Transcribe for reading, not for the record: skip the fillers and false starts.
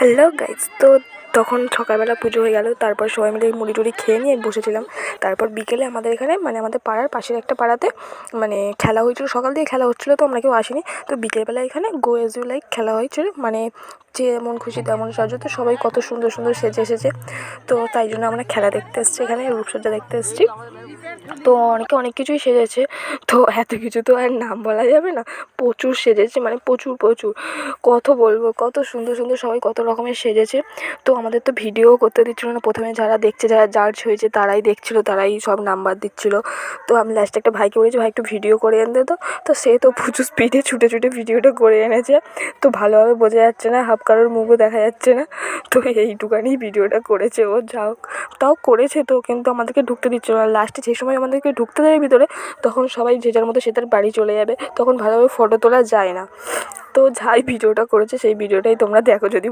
Hello guys, তো তখন সকালবেলা পুজো হয়ে গেল। তারপর সবাই মিলে মুড়ি টুড়ি খেয়ে নিয়ে বসেছিলাম। তারপর বিকেলে আমাদের এখানে আমাদের পাড়ার পাশের একটা পাড়াতে খেলা হয়েছিল। সকাল থেকে খেলা হচ্ছিলো, তো আমরা কেউ আসিনি। তো বিকেলবেলা এখানে গো অ্যাজ ইউ লাইক খেলা হয়েছিল, যে যেমন খুশি তেমন সাজো। তো সবাই কত সুন্দর সুন্দর সেজে এসেছে, তো তাই জন্য আমরা খেলা দেখতে এসেছি, এখানে রূপসজ্জা দেখতে এসেছি। তো অনেকে অনেক কিছুই সেজেছে, তো এত কিছু তো আর নাম বলা যাবে না। প্রচুর সেজেছে, প্রচুর প্রচুর, কত বলবো, কত সুন্দর সুন্দর সবাই কত রকমের সেজেছে। তো আমাদের তো ভিডিও করতে দিচ্ছিলো না। প্রথমে যারা দেখছে, যারা জাজ হয়েছে তারাই দেখছিলো, তারাই সব নাম্বার দিচ্ছিলো। তো আমি লাস্টে একটা ভাইকে বলেছি, ভাই একটু ভিডিও করে এনে দে। তো সে তো প্রচুর স্পিডে ছুটে ছুটে ভিডিওটা করে এনেছে। তো ভালোভাবে বোঝা যাচ্ছে না, হাফ কারোর মুখও দেখা যাচ্ছে না। তো এইটুকানি ভিডিওটা করেছে ও, যা হোক তাও করেছে। তো কিন্তু আমাদেরকে ঢুকতে দিচ্ছিলো না। লাস্টে যে সময় আমাদেরকে ঢুকতে দেয় ভিতরে, তখন সবাই যে যার মতো সে তার বাড়ি চলে যাবে, তখন ভালোভাবে ফটো তোলা যায় না। তো যাই ভিডিওটা করেছে সেই ভিডিওটাই তোমরা দেখো যদি